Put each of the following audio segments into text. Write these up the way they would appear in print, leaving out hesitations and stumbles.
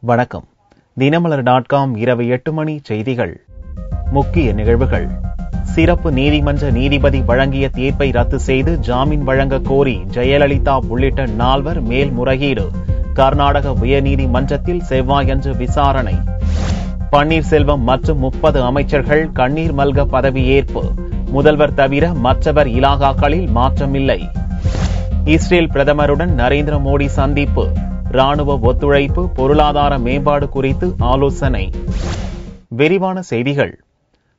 வணக்கம். தினமலர்.com இரவு 8 மணி செய்திகள். முக்கிய நிகழ்வுகள். சிறப்பு நீதிமன்ற நீதிபதி வழங்கிய தீர்ப்பை ரத்து செய்து ஜாமீன் வழங்க கோரி ஜெயலலிதா உள்ளிட்ட 4 மேல்முறையீடு. கர்நாடக உயர்நீதிமன்றத்தில் செவ்வாயன்று விசாரணை. பன்னீர்செல்வம் மற்றும் 30 அமைச்சர்கள் கண்ணீர் மல்க பதவியேற்பு. முதல்வர் தவிர மற்றவர் இலாகாக்களில் மாற்றமில்லை. இஸ்ரேல் பிரதமருடன் நரேந்திர மோடி சந்திப்பு. ராணுவ ஒத்துழைப்பு, பொருளாதார மேம்பாடு குறித்து ஆலோசனை. விரிவான செய்திகள்.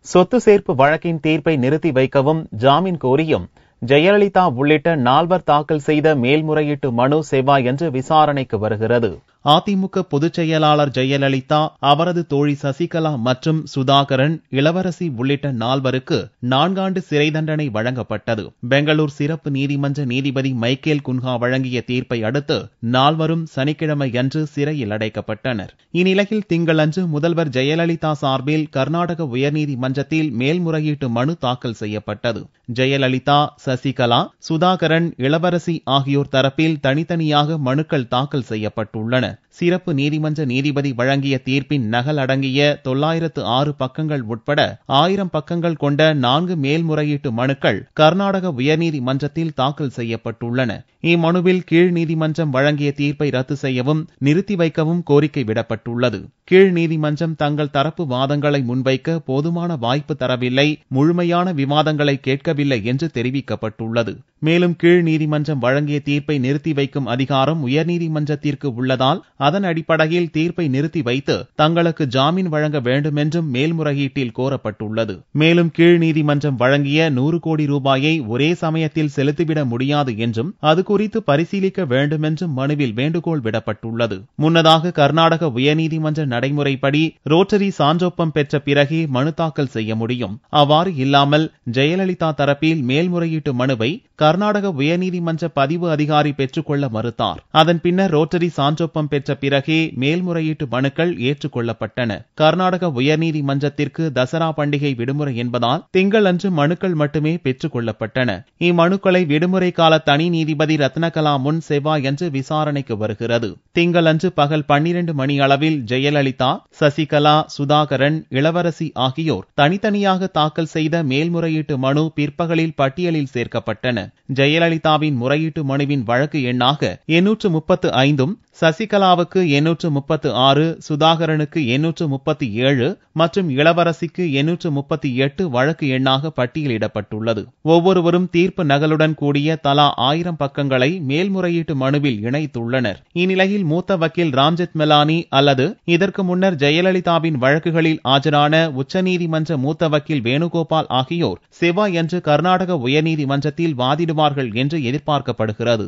சொத்து சேர்ப்பு வழக்கின் தீர்ப்பை நிறுத்தி வைக்கவும் ஜாமீன் கோரியும் ஜெயலலிதா உள்ளிட்ட 4 தாக்கல் செய்த மேல்முறையீட்டு மனு செவ்வாயன்று விசாரணைக்கு வருகிறது. அதிமுக பொதுச் செயலாளர் ஜெயலலிதா, அவரது தோழி சசிகலா மற்றும் சுதாகரன், இளவரசி உள்ளிட்ட 4 4 ஆண்டு சிறை தண்டனை வழங்கப்பட்டது. பெங்களூர் சிறப்பு நீதிமன்ற நீதிபதி மைக்கேல் குன்ஹா வழங்கிய தீர்ப்பை அடுத்து 4 சனிக்கிழமையன்று சிறையில் அடைக்கப்பட்டனர். இந்நிலையில் திங்களன்று முதல்வர் ஜெயலலிதா சார்பில் கர்நாடக உயர்நீதிமன்றத்தில் மேல்முறையீட்டு மனு தாக்கல் செய்யப்பட்டது. ஜெயலலிதா, சசிகலா, சுதாகரன், இளவரசி ஆகியோர் தரப்பில் தனித்தனியாக மனுக்கள் தாக்கல் செய்யப்பட்டுள்ளன. சிறப்பு நீதிமன்ற நீதிபதி வழங்கிய தீர்ப்பின் நகல் அடங்கிய 906 பக்கங்கள் உட்பட 1000 பக்கங்கள் கொண்ட 4 மேல்முறையீட்டு மனுக்கள் கர்நாடக உயர்நீதிமன்றத்தில் தாக்கல் செய்யப்பட்டுள்ளன. இம்மனுவில் கீழ் நீதிமன்றம் வழங்கிய தீர்ப்பை ரத்து செய்யவும் நிறுத்தி வைக்கவும் கோரிக்கை விடப்பட்டுள்ளது. கீழ் நீதிமன்றம் தங்கள் தரப்பு வாதங்களை முன்வைக்க போதுமான வாய்ப்பு தரவில்லை, முழுமையான விவாதங்களை கேட்கவில்லை என்று தெரிவிக்கப்பட்டுள்ளது. மேலும் கீழ் நீதிமன்றம் வழங்கிய தீர்ப்பை நிறுத்தி வைக்கும் அதிகாரம் உயர்நீதிமன்றத்திற்கு உள்ளதால் அதன் அடிப்படையில் தீர்ப்பை நிறுத்தி வைத்து தங்களுக்கு ஜாமீன் வழங்க வேண்டுமென்றும் மேல்முறையீட்டில் கோரப்பட்டுள்ளது. மேலும் கீழ் நீதிமன்றம் வழங்கிய 100 கோடி ரூபாயை ஒரே சமயத்தில் செலுத்திவிட முடியாது என்றும் அது குறித்து பரிசீலிக்க வேண்டுமென்றும் மனுவில் வேண்டுகோள் விடப்பட்டுள்ளது. முன்னதாக கர்நாடக உயர்நீதிமன்ற நடைமுறைப்படி ரோட்டரி சான்றொப்பம் பெற்ற பிறகே மனு தாக்கல் செய்ய முடியும். அவ்வாறு இல்லாமல் ஜெயலலிதா தரப்பில் மேல்முறையீட்டு மனுவை கர்நாடக உயர்நீதிமன்ற பதிவு அதிகாரி பெற்றுக்கொள்ள மறுத்தார். அதன் பின்னர் ரோட்டரி சான்றொப்பம் பெற்ற பிறகே மேல்முறையீட்டு மனுக்கள் ஏற்றுக்கொள்ளப்பட்டன. கர்நாடக உயர்நீதிமன்றத்திற்கு தசரா பண்டிகை விடுமுறை என்பதால் திங்களன்று மனுக்கள் மட்டுமே பெற்றுக் கொள்ளப்பட்டன. இம்மனுக்களை விடுமுறை கால தனி நீதிபதி ரத்னகலா முன் செவ்வாயன்று விசாரணைக்கு வருகிறது. திங்களன்று பகல் 12 மணி அளவில் ஜெயலலிதா, சசிகலா, சுதாகரன், இளவரசி ஆகியோர் தனித்தனியாக தாக்கல் செய்த மேல்முறையீட்டு மனு பிற்பகலில் பட்டியலில் சேர்க்கப்பட்டன. ஜெயலலிதாவின் முறையீட்டு மனுவின் வழக்கு எண்ணாக 835, சசிகலாவுக்கு 836, சுதாகரனுக்கு 837 மற்றும் இளவரசிக்கு 838 வழக்கு எண்ணாக பட்டியலிடப்பட்டுள்ளது. ஒவ்வொருவரும் தீர்ப்பு நகலுடன் கூடிய தலா 1000 பக்கங்களை மேல்முறையீட்டு மனுவில் இணைத்துள்ளனர். இந்நிலையில் மூத்த வக்கீல் ராம்ஜெத் மெலானி அல்லது இதற்கு முன்னர் ஜெயலலிதாவின் வழக்குகளில் ஆஜரான உச்சநீதிமன்ற மூத்த வக்கீல் வேணுகோபால் ஆகியோர் செவ்வாயன்று கர்நாடக உயர்நீதிமன்றத்தில் வாதிடுவார்கள் என்று எதிர்பார்க்கப்படுகிறது.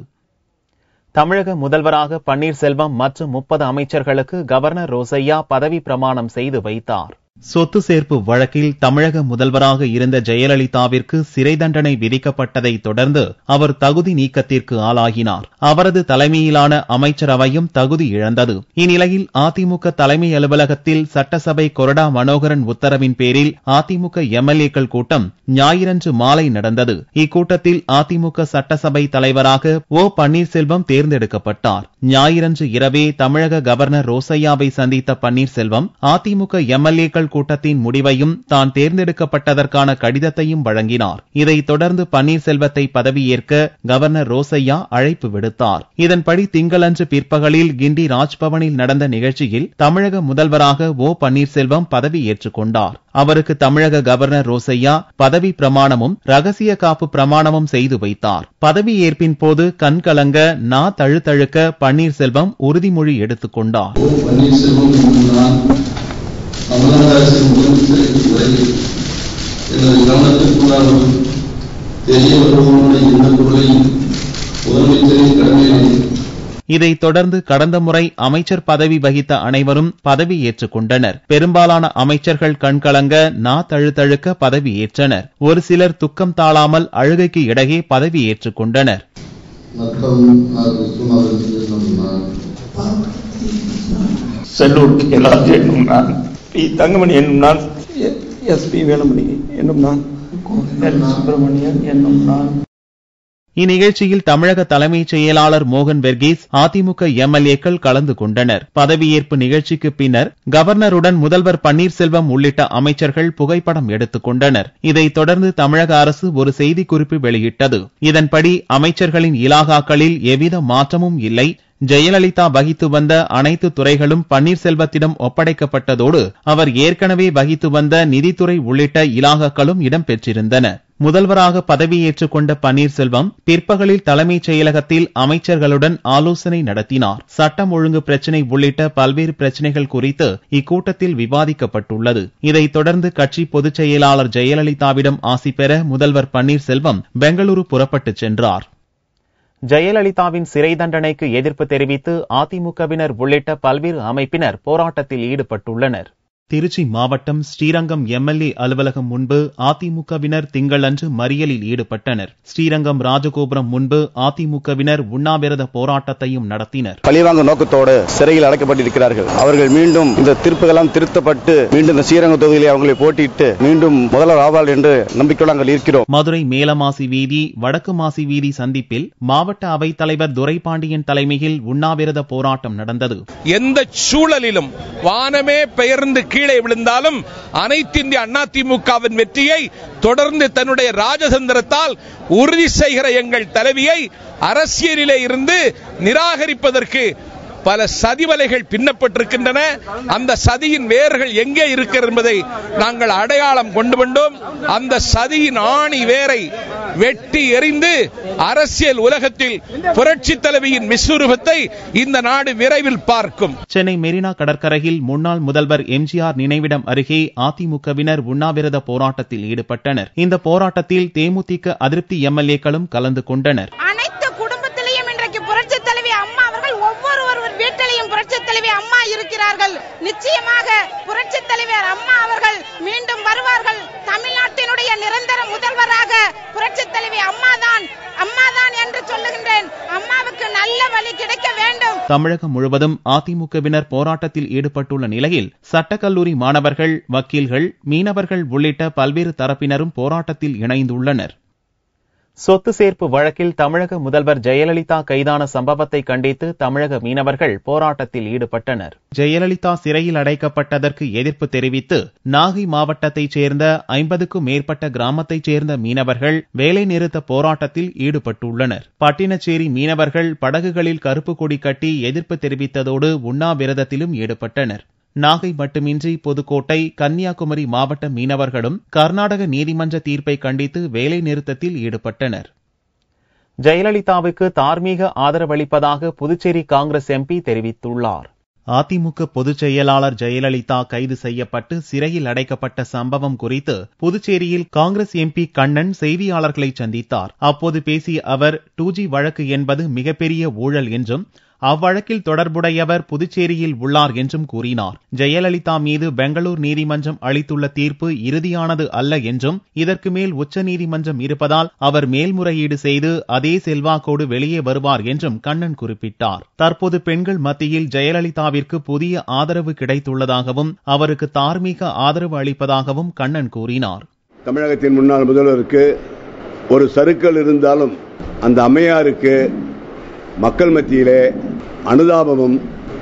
தமிழக முதல்வராக பன்னீர்செல்வம் மற்றும் 30 அமைச்சர்களுக்கு கவர்னர் ரோசையா பதவி பிரமாணம் செய்து வைத்தார். சொத்து சேர்ப்பு வழக்கில் தமிழக முதல்வராக இருந்த ஜெயலலிதாவிற்கு சிறை தண்டனை விதிக்கப்பட்டதை தொடர்ந்து அவர் தகுதி நீக்கத்திற்கு ஆளாகினார். அவரது தலைமையிலான அமைச்சரவையும் தகுதி இழந்தது. இந்நிலையில் அதிமுக தலைமை அலுவலகத்தில் சட்டசபை கொறடா மனோகரன் உத்தரவின் பேரில் அதிமுக எம்எல்ஏக்கள் கூட்டம் ஞாயிறன்று மாலை நடந்தது. இக்கூட்டத்தில் அதிமுக சட்டசபை தலைவராக ஓ பன்னீர்செல்வம் தேர்ந்தெடுக்கப்பட்டார். ஞாயிறன்று இரவே தமிழக கவர்னர் ரோசையாவை சந்தித்த பன்னீர்செல்வம் அதிமுக எம்எல்ஏக்கள் கூட்டத்தின் முடிவையும் தான் தேர்ந்தெடுக்கப்பட்டதற்கான கடிதத்தையும் வழங்கினார். இதைத் தொடர்ந்து பன்னீர்செல்வத்தை பதவியேற்க கவர்னர் ரோசையா அழைப்பு விடுத்தார். இதன்படி திங்களன்று பிற்பகலில் கிண்டி ராஜ்பவனில் நடந்த நிகழ்ச்சியில் தமிழக முதல்வராக ஓ பன்னீர்செல்வம் பதவியேற்றுக் கொண்டார். அவருக்கு தமிழக கவர்னர் ரோசையா பதவி பிரமாணமும் ரகசிய காப்பு பிரமாணமும் செய்து வைத்தார். பதவியேற்பின் போது கண்கலங்க நா தழுத்தழுக்க பன்னீர்செல்வம் உறுதிமொழி எடுத்துக் கொண்டார். தமிழகத்தின் முதலமைச்சருக்கு உரையில் எனது கவனத்திற்குள்ளாலும் தெரிய வருவதோடு இந்த பொருளையும் முதலமைச்சரின் கடமையை. இதைத் தொடர்ந்து கடந்த முறை அமைச்சர் பதவி வகித்த அனைவரும் பதவியேற்றுக் கொண்டனர். பெரும்பாலான அமைச்சர்கள் கண்கலங்க நா தழுத்தழுக்க பதவியேற்றனர். ஒரு சிலர் துக்கம் தாழாமல் அழுகைக்கு இடையே பதவியேற்றுக் கொண்டனர். செல்லூர் கேலாஜ் என்னும் நான், பி தங்கமணி என்னும் நான், எஸ்பி வேலுமணி என்னும் நான், எல் சுப்பிரமணியன் என்னும் நான். இந்நிகழ்ச்சியில் தமிழக தலைமைச் செயலாளர் மோகன் வெர்கீஸ், அதிமுக எம்எல்ஏக்கள் கலந்து கொண்டனர். பதவியேற்பு நிகழ்ச்சிக்கு பின்னர் கவர்னருடன் முதல்வர் பன்னீர்செல்வம் உள்ளிட்ட அமைச்சர்கள் புகைப்படம் எடுத்துக் கொண்டனர். இதைத் தொடர்ந்து தமிழக அரசு ஒரு செய்திக்குறிப்பு வெளியிட்டது. இதன்படி அமைச்சர்களின் இலாகாக்களில் எவ்வித மாற்றமும் இல்லை. ஜெயலலிதா வகித்து வந்த அனைத்து துறைகளும் பன்னீர்செல்வத்திடம் ஒப்படைக்கப்பட்டதோடு அவர் ஏற்கனவே வகித்து வந்த நிதித்துறை உள்ளிட்ட இலாகாக்களும் இடம்பெற்றிருந்தன. முதல்வராக பதவியேற்றுக் கொண்ட பன்னீர்செல்வம் பிற்பகலில் தலைமைச் செயலகத்தில் அமைச்சர்களுடன் ஆலோசனை நடத்தினார். சட்டம் ஒழுங்கு பிரச்சினை உள்ளிட்ட பல்வேறு பிரச்சினைகள் குறித்து இக்கூட்டத்தில் விவாதிக்கப்பட்டுள்ளது. இதைத் தொடர்ந்து கட்சி பொதுச் செயலாளர் ஜெயலலிதாவிடம் ஆசி பெற முதல்வர் பன்னீர்செல்வம் பெங்களூரு புறப்பட்டுச் சென்றார். ஜெயலலிதாவின் சிறை தண்டனைக்கு எதிர்ப்பு தெரிவித்து அதிமுகவினர் உள்ளிட்ட பல்வேறு அமைப்பினர் போராட்டத்தில் ஈடுபட்டுள்ளனர். திருச்சி மாவட்டம் ஸ்ரீரங்கம் எம்எல்ஏ அலுவலகம் முன்பு அதிமுகவினர் திங்களன்று மறியலில் ஈடுபட்டனர். ஸ்ரீரங்கம் ராஜகோபுரம் முன்பு அதிமுகவினர் உண்ணாவிரத போராட்டத்தையும் நடத்தினர். பழிவாங்க நோக்கத்தோடு சிறையில் அடைக்கப்பட்டிருக்கிறார்கள். அவர்கள் மீண்டும் இந்த தீர்ப்புகளெல்லாம் திருத்தப்பட்டு மீண்டும் இந்த ஸ்ரீரங்கம் தொகுதியிலே அவர்களை போட்டியிட்டு மீண்டும் முதல்வர் ஆவார்கள் என்று நம்பிக்கையோடு நாங்கள் இருக்கிறோம். மதுரை மேலமாசி வீதி, வடக்கு மாசி வீதி சந்திப்பில் மாவட்ட அவைத் தலைவர் துரைபாண்டியன் தலைமையில் உண்ணாவிரத போராட்டம் நடந்தது. எந்த சூழலிலும் வானமே பெயர்ந்து கீழே விழுந்தாலும் அனைத்து இந்திய அதிமுகவின் வெற்றியை தொடர்ந்து தன்னுடைய ராஜதந்திரத்தால் உறுதி செய்கிற எங்கள் தலைவியை அரசியலிலே இருந்து நிராகரிப்பதற்கு பல சதிவலைகள் பின்னப்பட்டிருக்கின்றன. அந்த சதியின் வேர்கள் எங்கே இருக்கிறது என்பதை நாங்கள் அடையாளம் கொண்டு வந்தோம். அந்த சதியின் ஆணி வேரை வெட்டி எறிந்து அரசியல் உலகத்தில் புரட்சி தலைவியின் விஸ்வரூபத்தை இந்த நாடு விரைவில் பார்க்கும். சென்னை மெரினா கடற்கரையில் முன்னாள் முதல்வர் எம்ஜிஆர் நினைவிடம் அருகே அதிமுகவினர் உண்ணாவிரத போராட்டத்தில் ஈடுபட்டனர். இந்த போராட்டத்தில் தேமுதிக அதிருப்தி எம்எல்ஏக்களும் கலந்து கொண்டனர். அனைத்து குடும்பத்திலையும் இன்றைக்கு புரட்சி தலைவி அம்மா அவர்கள் ஒவ்வொரு வீட்டிலையும் புரட்சி தலைவி அம்மா இருக்கிறார்கள். நிச்சயமாக புரட்சி தலைவர் அம்மா அவர்கள் மீண்டும் வருவார்கள். தமிழ்நாட்டினுடைய நிரந்தர முதல்வராக புரட்சி தலைவி அம்மாதான் என்று சொல்லுகின்றேன். அம்மாவுக்கு நல்ல வழி கிடைக்க வேண்டும். தமிழகம் முழுவதும் அதிமுகவினர் போராட்டத்தில் ஈடுபட்டுள்ள நிலையில் சட்டக்கல்லூரி மாணவர்கள், வக்கீல்கள், மீனவர்கள் உள்ளிட்ட பல்வேறு தரப்பினரும் போராட்டத்தில் இணைந்துள்ளனர். சொத்து சேர்ப்பு வழக்கில் தமிழக முதல்வர் ஜெயலலிதா கைதான சம்பவத்தை கண்டித்து தமிழக மீனவர்கள் போராட்டத்தில் ஈடுபட்டனர். ஜெயலலிதா சிறையில் அடைக்கப்பட்டதற்கு எதிர்ப்பு தெரிவித்து நாகை மாவட்டத்தைச் சேர்ந்த 50க்கும் மேற்பட்ட கிராமத்தைச் சேர்ந்த மீனவர்கள் வேலைநிறுத்த போராட்டத்தில் ஈடுபட்டுள்ளனர். பட்டினச்சேரி மீனவர்கள் படகுகளில் கருப்பு கொடி கட்டி எதிர்ப்பு தெரிவித்ததோடு உண்ணாவிரதத்திலும் ஈடுபட்டனர். நாகை மட்டுமின்றி புதுக்கோட்டை, கன்னியாகுமரி மாவட்ட மீனவர்களும் கர்நாடக நீதிமன்ற தீர்ப்பை கண்டித்து வேலை நிறுத்தத்தில் ஈடுபட்டனர். ஜெயலலிதாவுக்கு தார்மீக ஆதரவளிப்பதாக புதுச்சேரி காங்கிரஸ் எம்பி தெரிவித்துள்ளார். அதிமுக பொதுச் செயலாளர் ஜெயலலிதா கைது செய்யப்பட்டு சிறையில் அடைக்கப்பட்ட சம்பவம் குறித்து புதுச்சேரியில் காங்கிரஸ் எம்பி கண்ணன் செய்தியாளர்களை சந்தித்தார். அப்போது பேசிய அவர் 2G வழக்கு என்பது மிகப்பெரிய ஊழல் என்றும் அவ்வழக்கில் தொடர்புடையவர் புதுச்சேரியில் உள்ளார் என்றும் கூறினார். ஜெயலலிதா மீது பெங்களூர் நீதிமன்றம் அளித்துள்ள தீர்ப்பு இறுதியானது அல்ல என்றும் இதற்கு மேல் உச்சநீதிமன்றம் இருப்பதால் அவர் மேல்முறையீடு செய்து அதே செல்வாக்கோடு வெளியே வருவார் என்றும் கண்ணன் குறிப்பிட்டார். தற்போது பெண்கள் மத்தியில் ஜெயலலிதாவிற்கு புதிய ஆதரவு கிடைத்துள்ளதாகவும் அவருக்கு தார்மீக ஆதரவு அளிப்பதாகவும் கண்ணன் கூறினார். தமிழகத்தின் முன்னாள் முதல்வருக்கு ஒரு சறுக்கல் இருந்தாலும் அந்த அம்மையாருக்கு மக்கள் மத்தியிலே அனுதாபமும்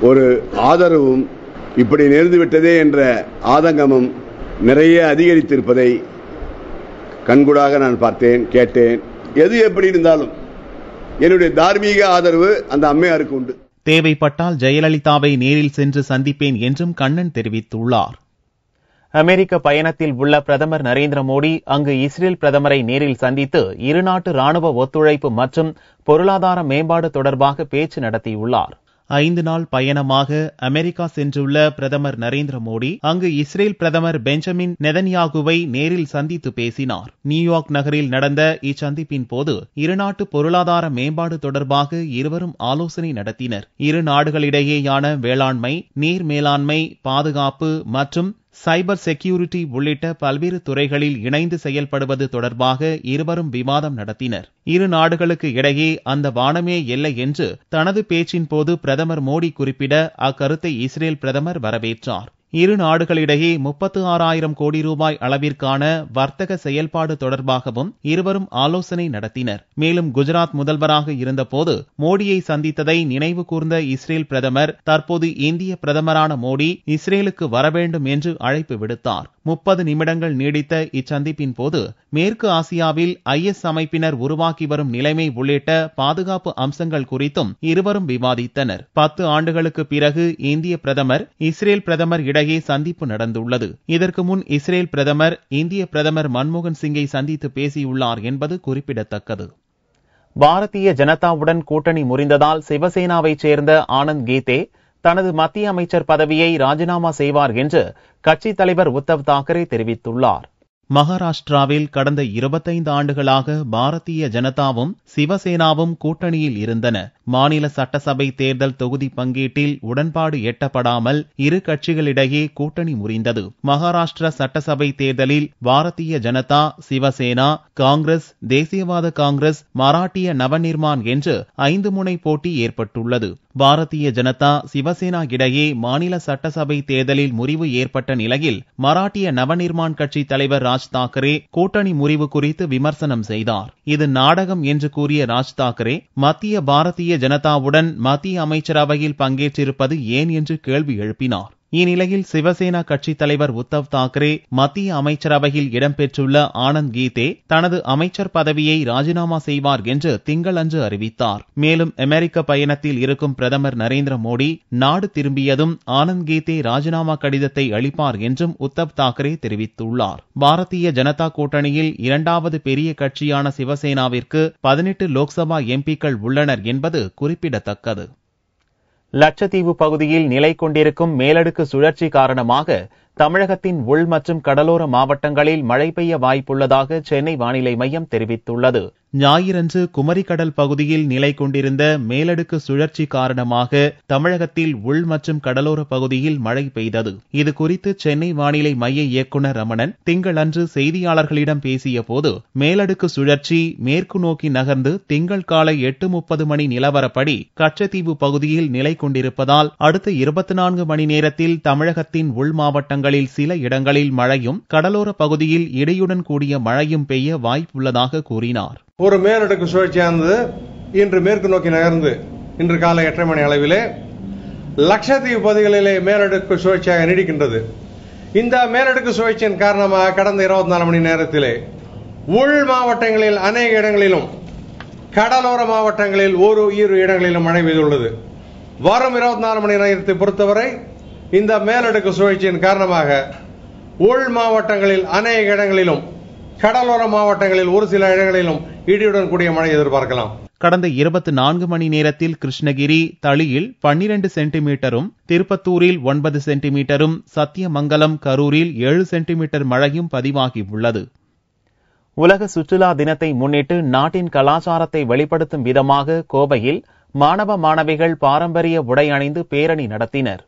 ஒரு ஆதரவும் இப்படி நேர்ந்துவிட்டதே என்ற ஆதங்கமும் நிறைய அதிகரித்திருப்பதை கண்கூடாக நான் பார்த்தேன், கேட்டேன். எது எப்படி இருந்தாலும் என்னுடைய தார்மீக ஆதரவு அந்த அம்மையாருக்கு உண்டு. தேவைப்பட்டால் ஜெயலலிதாவை நேரில் சென்று சந்திப்பேன் என்றும் கண்ணன் தெரிவித்துள்ளார். அமெரிக்க பயணத்தில் உள்ள பிரதமர் நரேந்திர மோடி அங்கு இஸ்ரேல் பிரதமரை நேரில் சந்தித்து இருநாட்டு ராணுவ ஒத்துழைப்பு மற்றும் பொருளாதார மேம்பாடு தொடர்பாக பேச்சு நடத்தியுள்ளார். 5 நாள் பயணமாக அமெரிக்கா சென்றுள்ள பிரதமர் நரேந்திர மோடி அங்கு இஸ்ரேல் பிரதமர் பெஞ்சமின் நெதன்யாகுவை நேரில் சந்தித்து பேசினார். நியூயார்க் நகரில் நடந்த இச்சந்திப்பின் போது இருநாட்டு பொருளாதார மேம்பாடு தொடர்பாக இருவரும் ஆலோசனை நடத்தினர். இரு நாடுகளிடையேயான வேளாண்மை, நீர் மேலாண்மை, பாதுகாப்பு மற்றும் சைபர் செக்யூரிட்டி உள்ளிட்ட பல்வேறு துறைகளில் இணைந்து செயல்படுவது தொடர்பாக இருவரும் விவாதம் நடத்தினர். இரு நாடுகளுக்கு இடையே அந்த வானமே எல்லை என்று தனது பேச்சின் போது பிரதமர் மோடி குறிப்பிட அக்கருத்தை இஸ்ரேல் பிரதமர் வரவேற்றார். இரு நாடுகளிடையே 36,000 கோடி ரூபாய் அளவிற்கான வர்த்தக செயல்பாடு தொடர்பாகவும் இருவரும் ஆலோசனை நடத்தினர். மேலும் குஜராத் முதல்வராக இருந்தபோது மோடியை சந்தித்ததை நினைவு கூர்ந்த இஸ்ரேல் பிரதமர் தற்போது இந்திய பிரதமரான மோடி இஸ்ரேலுக்கு வரவேண்டும் என்று அழைப்பு விடுத்தார். 30 நிமிடங்கள் நீடித்த இச்சந்திப்பின் போது மேற்கு ஆசியாவில் IS அமைப்பினர் உருவாக்கி வரும் நிலைமை உள்ளிட்ட பாதுகாப்பு அம்சங்கள் குறித்தும் இருவரும் விவாதித்தனர். 10 ஆண்டுகளுக்கு பிறகு இந்திய பிரதமர் இஸ்ரேல் பிரதமர் இடையே சந்திப்பு நடந்துள்ளது. இதற்கு முன் இஸ்ரேல் பிரதமர் இந்திய பிரதமர் மன்மோகன் சிங்கை சந்தித்து பேசியுள்ளார் என்பது குறிப்பிடத்தக்கது. பாரதிய ஜனதாவுடன் கூட்டணி முறிந்ததால் சிவசேனாவைச் சேர்ந்த ஆனந்த் கீதே தனது மத்திய அமைச்சர் பதவியை ராஜினாமா செய்வார் என்று கட்சித் தலைவர் உத்தவ் தாக்கரே தெரிவித்துள்ளார். மகாராஷ்டிராவில் கடந்த 25 ஆண்டுகளாக பாரதிய ஜனதாவும் சிவசேனாவும் கூட்டணியில் இருந்தன. மாநில சட்டசபை தேர்தல் தொகுதி பங்கீட்டில் உடன்பாடு எட்டப்படாமல் இரு கட்சிகளிடையே கூட்டணி முறிந்தது. மகாராஷ்டிரா சட்டசபை தேர்தலில் பாரதிய ஜனதா, சிவசேனா, காங்கிரஸ், தேசியவாத காங்கிரஸ், மராட்டிய நவநிர்மான் என்று 5 முனை போட்டி ஏற்பட்டுள்ளது. பாரதிய ஜனதா, சிவசேனா இடையே மாநில சட்டசபை தேர்தலில் முறிவு ஏற்பட்ட நிலையில் மராட்டிய நவநிர்மான் கட்சி தலைவர் ராஜ் தாக்கரே கூட்டணி முறிவு குறித்து விமர்சனம் செய்தார். இது நாடகம் என்று கூறிய ராஜ் தாக்கரே மத்திய பாரதிய ஜனதாவுடன் மத்திய அமைச்சரவையில் பங்கேற்றிருப்பது ஏன் என்று கேள்வி எழுப்பினார். இந்நிலையில் சிவசேனா கட்சித் தலைவர் உத்தவ் தாக்கரே மத்திய அமைச்சரவையில் இடம்பெற்றுள்ள ஆனந்த் கீதே தனது அமைச்சர் பதவியை ராஜினாமா செய்வார் என்று திங்களன்று அறிவித்தார். மேலும் அமெரிக்க பயணத்தில் இருக்கும் பிரதமர் நரேந்திர மோடி நாடு திரும்பியதும் ஆனந்த் கீதே ராஜினாமா கடிதத்தை அளிப்பார் என்றும் உத்தவ் தாக்கரே தெரிவித்துள்ளார். பாரதிய ஜனதா கூட்டணியில் இரண்டாவது பெரிய கட்சியான சிவசேனாவிற்கு 18 லோக்சபா எம்பிக்கள் உள்ளனர் என்பது குறிப்பிடத்தக்கது. லட்சத்தீவு பகுதியில் நிலை கொண்டிருக்கும் மேலடுக்கு சுழற்சி காரணமாக தமிழகத்தின் உள் மற்றும் கடலோர மாவட்டங்களில் மழை பெய்ய வாய்ப்புள்ளதாக சென்னை வானிலை மையம் தெரிவித்துள்ளது. ஞாயிறன்று குமரிக்கடல் பகுதியில் நிலை கொண்டிருந்த மேலடுக்கு சுழற்சி காரணமாக தமிழகத்தில் உள் மற்றும் கடலோர பகுதியில் மழை பெய்தது. இது குறித்து சென்னை வானிலை மைய இயக்குநர் ரமணன் திங்களன்று செய்தியாளர்களிடம் பேசிய போது, மேலடுக்கு சுழற்சி மேற்கு நோக்கி நகர்ந்து திங்கள் காலை 8:30 மணி நிலவரப்படி கச்சத்தீவு பகுதியில் நிலை கொண்டிருப்பதால் அடுத்த 24 மணி நேரத்தில் தமிழகத்தின் உள் மாவட்டங்களில் சில இடங்களில் மழையும் கடலோர பகுதியில் இடியுடன் கூடிய மழையும் பெய்ய வாய்ப்புள்ளதாக கூறினார். ஒரு மேலடுக்கு சுழற்சியானது இன்று மேற்கு நோக்கி நகர்ந்து இன்று காலை 8:30 மணி அளவிலே லட்சத்தீவு பகுதிகளிலே மேலடுக்கு சுழற்சியாக நீடிக்கின்றது. இந்த மேலடுக்கு சுழற்சியின் காரணமாக கடந்த 24 மணி நேரத்திலே உள் மாவட்டங்களில் அநேக இடங்களிலும் கடலோர மாவட்டங்களில் ஒரு இடங்களிலும் மழை பெய்துள்ளது. வரும் 24 மணி நேரத்தை பொறுத்தவரை இந்த மேலடுக்கு சுழற்சியின் காரணமாக உள் மாவட்டங்களில் அநேக இடங்களிலும் கடலோர மாவட்டங்களில் ஒரு சில இடங்களிலும் இடியுடன் கூடிய மழை எதிர்பார்க்கலாம். கடந்த 24 மணி நேரத்தில் கிருஷ்ணகிரி, தளியில் 12 சென்டிமீட்டரும், திருப்பத்தூரில் 9 சென்டிமீட்டரும், சத்தியமங்கலம், கரூரில் 7 சென்டிமீட்டர் மழையும் பதிவாகியுள்ளது. உலக சுற்றுலா தினத்தை முன்னிட்டு நாட்டின் கலாச்சாரத்தை வெளிப்படுத்தும் விதமாக கோவையில் மாணவ மாணவிகள் பாரம்பரிய உடை அணிந்து பேரணி நடத்தினர்.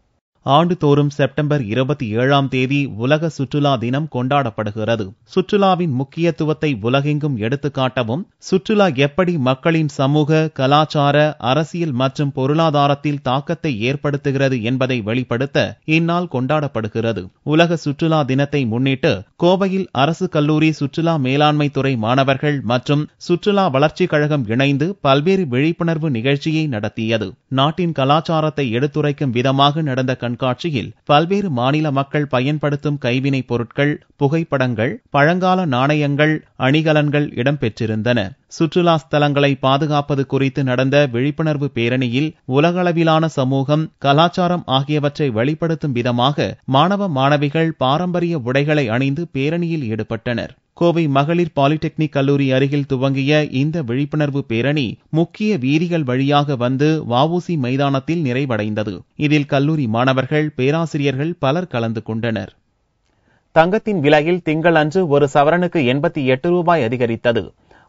ஆண்டுதோறும் செப்டம்பர் 27ஆம் தேதி உலக சுற்றுலா தினம் கொண்டாடப்படுகிறது. சுற்றுலாவின் முக்கியத்துவத்தை உலகெங்கும் எடுத்துக்காட்டவும், சுற்றுலா எப்படி மக்களின் சமூக, கலாச்சார, அரசியல் மற்றும் பொருளாதாரத்தில் தாக்கத்தை ஏற்படுத்துகிறது என்பதை வெளிப்படுத்த இந்நாள் கொண்டாடப்படுகிறது. உலக சுற்றுலா தினத்தை முன்னிட்டு கோவையில் அரசு கல்லூரி சுற்றுலா மேலாண்மை துறை மாணவர்கள் மற்றும் சுற்றுலா வளர்ச்சிக் கழகம் இணைந்து பல்வேறு விழிப்புணர்வு நிகழ்ச்சியை நடத்தியது. நாட்டின் கலாச்சாரத்தை எடுத்துரைக்கும் விதமாக நடந்த கண்காட்சியில் பல்வேறு மாநில மக்கள் பயன்படுத்தும் கைவினைப் பொருட்கள், புகைப்படங்கள், பழங்கால நாணயங்கள், அணிகலன்கள் இடம்பெற்றிருந்தன. சுற்றுலா ஸ்தலங்களை பாதுகாப்பது குறித்து நடந்த விழிப்புணர்வு பேரணியில் உலகளவிலான சமூகம், கலாச்சாரம் ஆகியவற்றை வெளிப்படுத்தும் விதமாக மாணவ மாணவிகள் பாரம்பரிய உடைகளை அணிந்து பேரணியில் ஈடுபட்டனர். கோவை மகளிர் பாலிடெக்னிக் கல்லூரி அருகில் துவங்கிய இந்த விழிப்புணர்வு பேரணி முக்கிய வீதிகள் வழியாக வந்து வஉசி மைதானத்தில் நிறைவடைந்தது. இதில் கல்லூரி மாணவர்கள், பேராசிரியர்கள் பலர் கலந்து கொண்டனர். தங்கத்தின் விலையில் திங்களன்று ஒரு சவரனுக்கு 88 ரூபாய் அதிகரித்தது.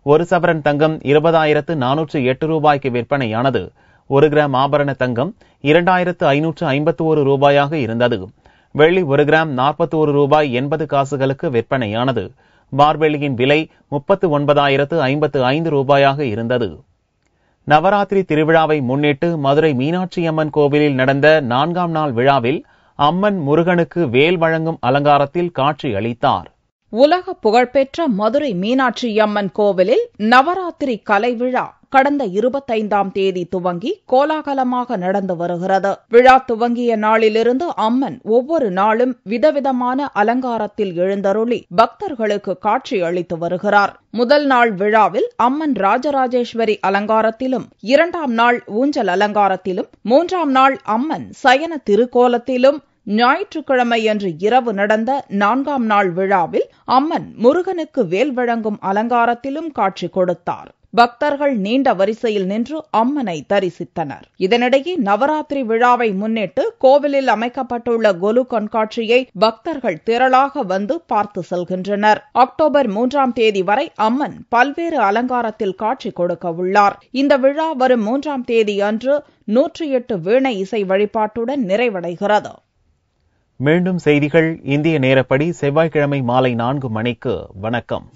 ஒரு சவரன் தங்கம் 20,408 ரூபாய்க்கு விற்பனையானது. 1 கிராம் ஆபரண தங்கம் 2,551 ரூபாயாக இருந்தது. வெள்ளி 1 கிராம் 41 ரூபாய் 80 காசுகளுக்கு விற்பனையானது. பார்வெள்ளியின் விலை 39,055 ரூபாயாக இருந்தது. நவராத்திரி திருவிழாவை முன்னிட்டு மதுரை மீனாட்சி அம்மன் கோவிலில் நடந்த 4ஆம் நாள் விழாவில் அம்மன் முருகனுக்கு வேல் வழங்கும் அலங்காரத்தில் காட்சி அளித்தார். உலக புகழ்பெற்ற மதுரை மீனாட்சி அம்மன் கோவிலில் நவராத்திரி கலை விழா கடந்த 25ஆம் தேதி துவங்கி கோலாகலமாக நடந்து வருகிறது. விழா துவங்கிய நாளிலிருந்து அம்மன் ஒவ்வொரு நாளும் விதவிதமான அலங்காரத்தில் எழுந்தருளி பக்தர்களுக்கு காட்சி அளித்து வருகிறார். முதல் நாள் விழாவில் அம்மன் ராஜராஜேஸ்வரி அலங்காரத்திலும், 2ஆம் நாள் ஊஞ்சல் அலங்காரத்திலும், 3ஆம் நாள் அம்மன் சயன திருக்கோலத்திலும், ஞாயிற்றுக்கிழமை அன்று இரவு நடந்த 4ஆம் நாள் விழாவில் அம்மன் முருகனுக்கு வேல் வழங்கும் அலங்காரத்திலும் காட்சி கொடுத்தார். பக்தர்கள் நீண்ட வரிசையில் நின்று அம்மனை தரிசித்தனர். இதனிடையே நவராத்திரி விழாவை முன்னிட்டு கோவிலில் அமைக்கப்பட்டுள்ள கொலு கண்காட்சியை பக்தர்கள் திரளாக வந்து பார்த்து செல்கின்றனர். அக்டோபர் 3ஆம் தேதி வரை அம்மன் பல்வேறு அலங்காரத்தில் காட்சி கொடுக்க உள்ளார். இந்த விழா வரும் 3ஆம் தேதி அன்று 108 வீணை இசை வழிபாட்டுடன் நிறைவடைகிறது. மீண்டும் செய்திகள் இந்திய நேரப்படி செவ்வாய்க்கிழமை மாலை 4 மணிக்கு. வணக்கம்.